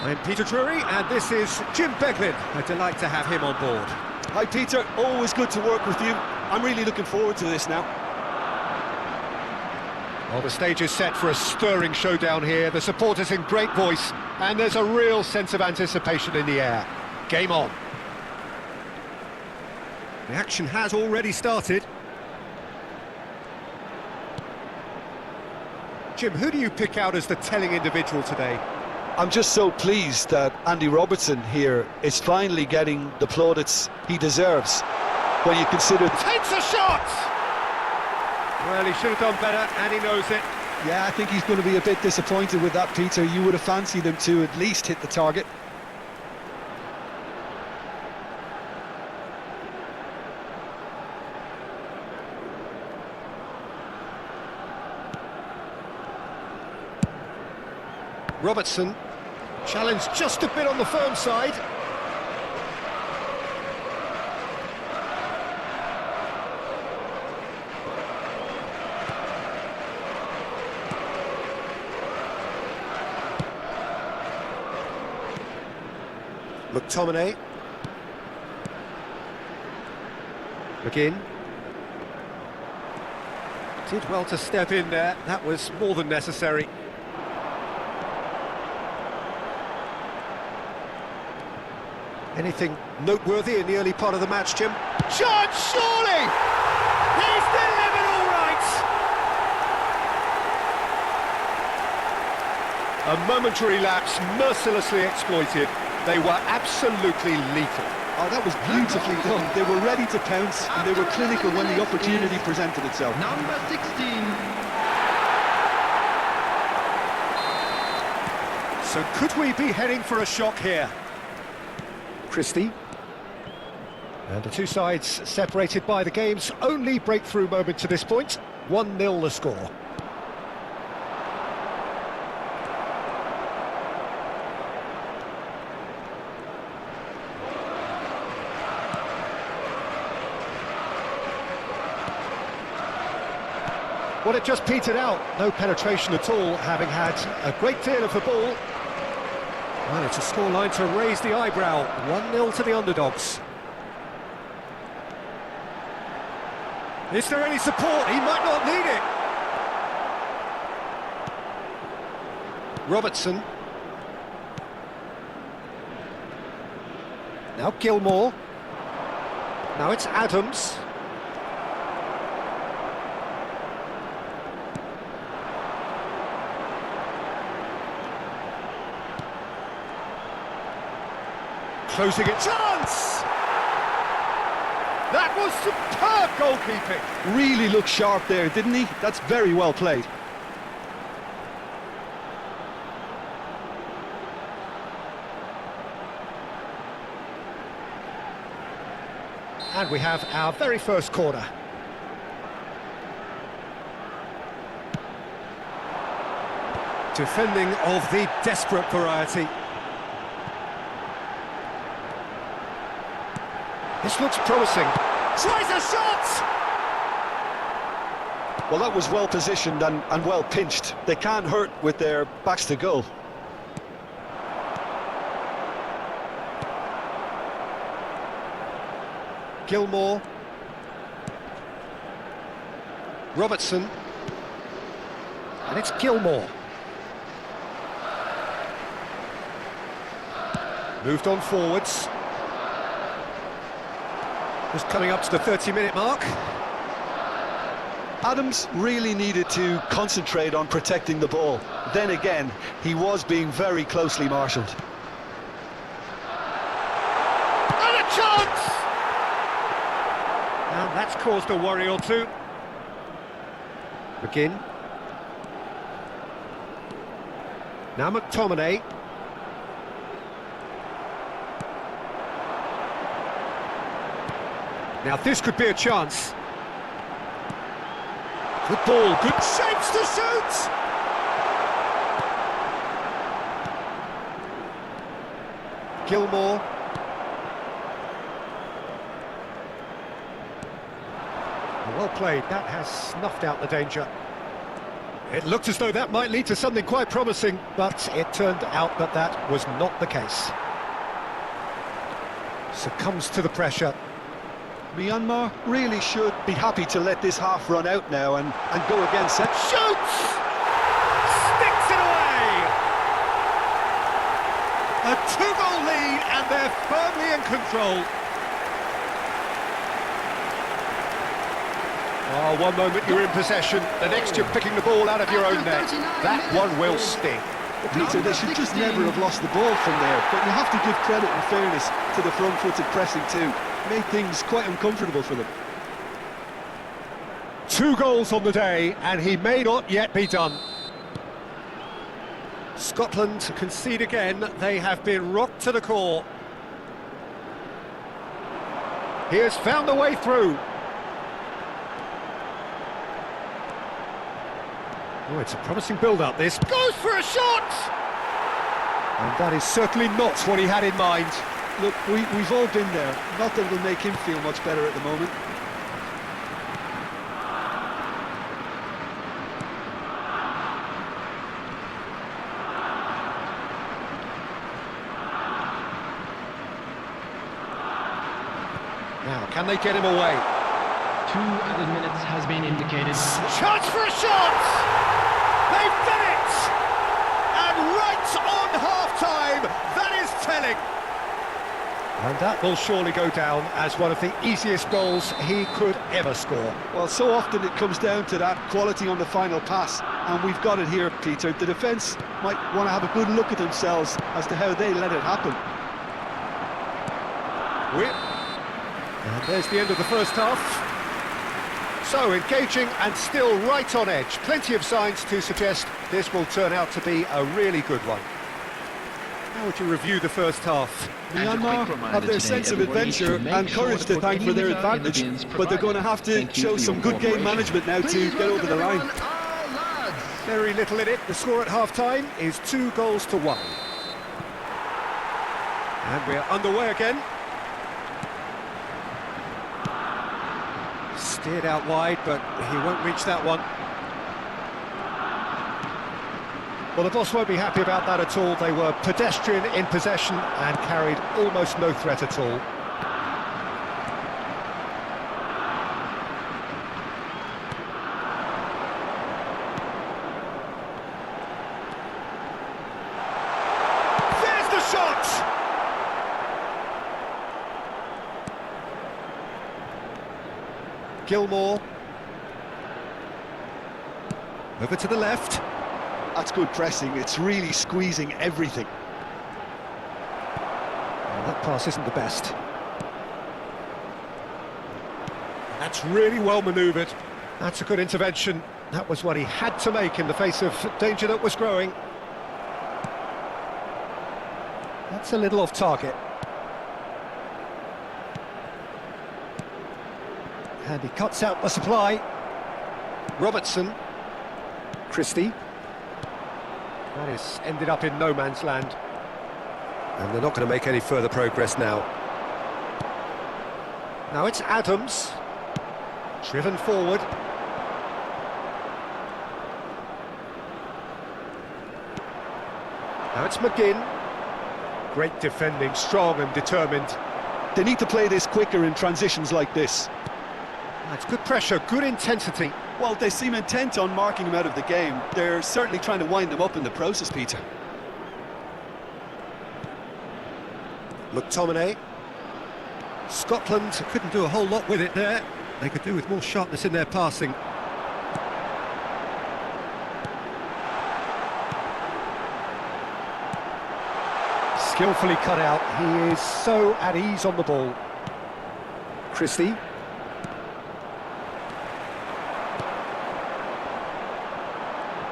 I'm Peter Drury, and this is Jim Beglin. A delight to have him on board. Hi Peter, always good to work with you. I'm really looking forward to this now. Well, the stage is set for a stirring showdown here. The supporters in great voice, and there's a real sense of anticipation in the air. Game on. The action has already started. Jim, who do you pick out as the telling individual today? I'm just so pleased that Andy Robertson here is finally getting the plaudits he deserves. When you consider... Takes a shot! Well, he should have done better, and he knows it. Yeah, I think he's going to be a bit disappointed with that, Peter. You would have fancied him to at least hit the target. Robertson, challenged just a bit on the firm side. McTominay. McGinn. Did well to step in there, that was more than necessary. Anything noteworthy in the early part of the match, Jim? Chance, surely! He's delivered all right! A momentary lapse mercilessly exploited. They were absolutely lethal. Oh, that was beautifully done. They were ready to pounce, and they were clinical when the opportunity presented itself. Number 16. So could we be heading for a shock here? Christie. And the two sides separated by the game's only breakthrough moment to this point. 1-0 the score. Well, it just petered out. No penetration at all, having had a great deal of the ball. Well, it's a scoreline to raise the eyebrow. 1-0 to the underdogs. Is there any support? He might not need it. Robertson. Now Gilmore. Now it's Adams. Closing it, chance! That was superb goalkeeping. Really looked sharp there, didn't he? That's very well played. And we have our very first corner. Defending of the desperate variety. This looks promising. Tries a shot! Well, that was well positioned and well pinched. They can't hurt with their backs to goal. Gilmore. Robertson. And it's Gilmore. Moved on forwards. Just coming up to the 30-minute mark. Adams really needed to concentrate on protecting the ball. Then again, he was being very closely marshalled. And a chance! And that's caused a worry or two. McGinn. Now McTominay. Now this could be a chance. Good ball, good shapes to shoot! Gilmore. Well played, that has snuffed out the danger. It looked as though that might lead to something quite promising, but it turned out that that was not the case. Succumbs to the pressure. Myanmar really should be happy to let this half run out now and go again. Shoots! Sticks it away! A two-goal lead, and they're firmly in control. Oh, one moment you're in possession, the next you're picking the ball out of your own net. That one will sting. Peter, they should just never have lost the ball from there, but you have to give credit and fairness to the front-footed pressing too. Made things quite uncomfortable for them. 2 goals on the day, and he may not yet be done. Scotland concede again. They have been rocked to the core. He has found a way through. Oh, it's a promising build-up, this. Goes for a shot! And that is certainly not what he had in mind. Look, we've all been there. Not that it'll make him feel much better at the moment. Now, can they get him away? 2 added minutes has been indicated. Chance for a shot! They've done it! And right on half-time, that is telling. And that will surely go down as one of the easiest goals he could ever score. Well, so often it comes down to that quality on the final pass, and we've got it here, Peter. The defence might want to have a good look at themselves as to how they let it happen. And there's the end of the first half. So, engaging and still right on edge. Plenty of signs to suggest this will turn out to be a really good one. How would you review the first half? Myanmar have their sense of adventure and courage to thank for their advantage, but they're going to have to show some good game management now to get over the line. Very little in it. The score at half-time is 2 goals to 1. And we're underway again. Steered out wide, but he won't reach that one. Well, the boss won't be happy about that at all. They were pedestrian in possession and carried almost no threat at all. There's the shot! Gilmore. Over to the left. That's good pressing. It's really squeezing everything. Well, that pass isn't the best. That's really well manoeuvred. That's a good intervention. That was what he had to make in the face of danger that was growing. That's a little off target. And he cuts out the supply. Robertson. Christie. That is ended up in no man's land. And they're not going to make any further progress now. Now it's Adams. Driven forward. Now it's McGinn. Great defending, strong and determined. They need to play this quicker in transitions like this. That's good pressure, good intensity. Well, they seem intent on marking him out of the game. They're certainly trying to wind them up in the process, Peter. McTominay. Scotland couldn't do a whole lot with it there. They could do with more sharpness in their passing. Skillfully cut out. He is so at ease on the ball. Christie.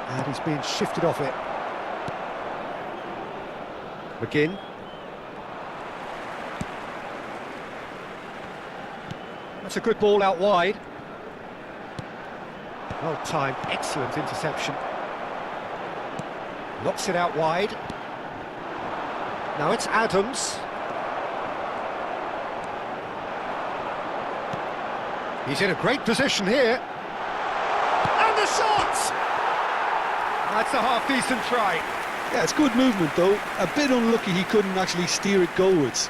And he's being shifted off it. McGinn. That's a good ball out wide. Well timed, excellent interception. Knocks it out wide. Now it's Adams. He's in a great position here. And the shot! That's a half-decent try. Yeah, it's good movement though. A bit unlucky he couldn't actually steer it goalwards.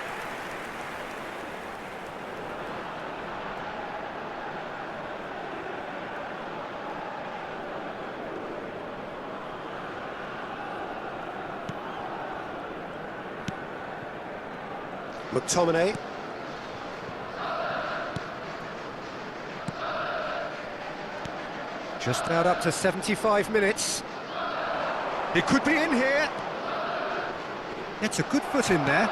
McTominay. Just about up to 75 minutes. It could be in here. It's a good foot in there.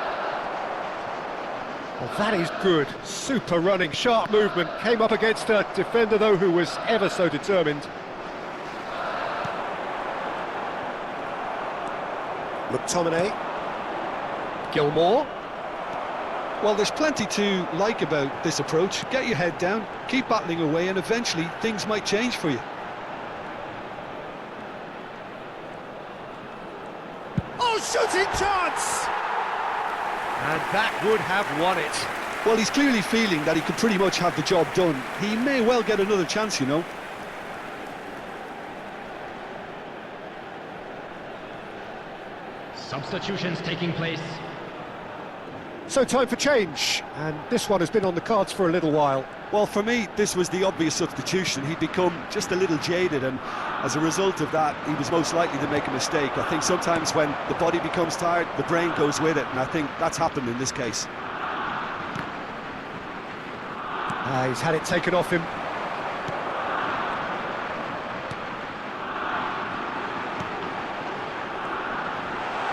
Well, that is good. Super running, sharp movement. Came up against a defender, though, who was ever so determined. McTominay. Gilmore. Well, there's plenty to like about this approach. Get your head down, keep battling away, and eventually things might change for you. Oh, shooting chance! And that would have won it. Well, he's clearly feeling that he could pretty much have the job done. He may well get another chance, you know. Substitutions taking place. So time for change, and this one has been on the cards for a little while. Well, for me, this was the obvious substitution. He'd become just a little jaded, and as a result of that, he was most likely to make a mistake. I think sometimes when the body becomes tired, the brain goes with it, and I think that's happened in this case. He's had it taken off him.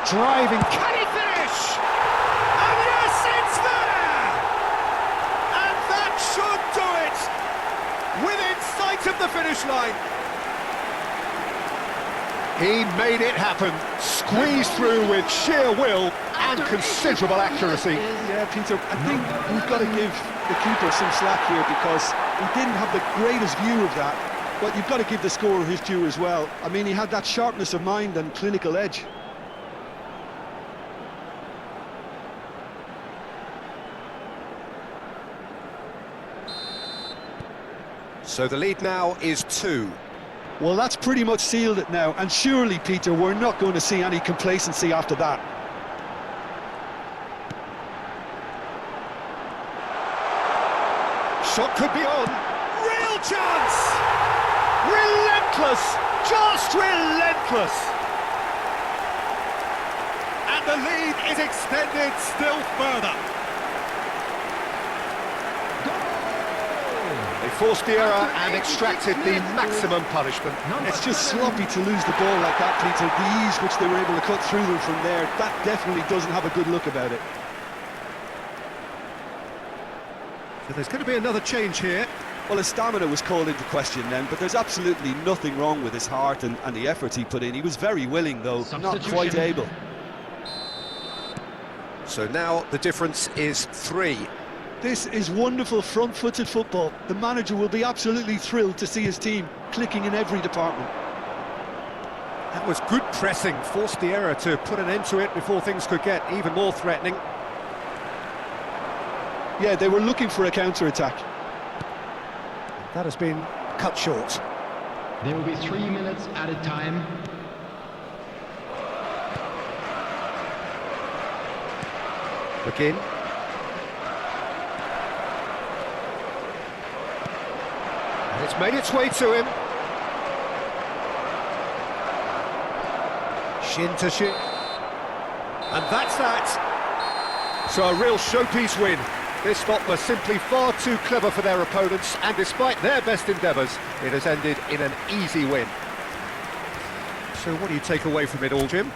Driving, can he finish? And yes, it's there! And that should do it! Within sight of the finish line. He made it happen, squeezed through with sheer will and considerable accuracy. Yeah, Peter, I think we've got to give the keeper some slack here because he didn't have the greatest view of that, but you've got to give the scorer his due as well. I mean, he had that sharpness of mind and clinical edge. So the lead now is 2. Well, that's pretty much sealed it now, and surely, Peter, we're not going to see any complacency after that. Shot could be on. Real chance! Relentless! Just relentless! And the lead is extended still further. They forced the error and extracted the maximum punishment. It's just sloppy to lose the ball like that, Peter. The ease which they were able to cut through them from there, that definitely doesn't have a good look about it. So there's going to be another change here. Well, his stamina was called into question then, but there's absolutely nothing wrong with his heart and the efforts he put in. He was very willing, though, not quite able. So now the difference is 3. This is wonderful front-footed football. The manager will be absolutely thrilled to see his team clicking in every department. That was good pressing, forced the error to put an end to it before things could get even more threatening. Yeah, they were looking for a counter-attack. That has been cut short. There will be 3 minutes added time. Begin. And it's made its way to him. Shin to shin. And that's that. So a real showpiece win. This lot were simply far too clever for their opponents, and despite their best endeavours, it has ended in an easy win. So what do you take away from it all, Jim?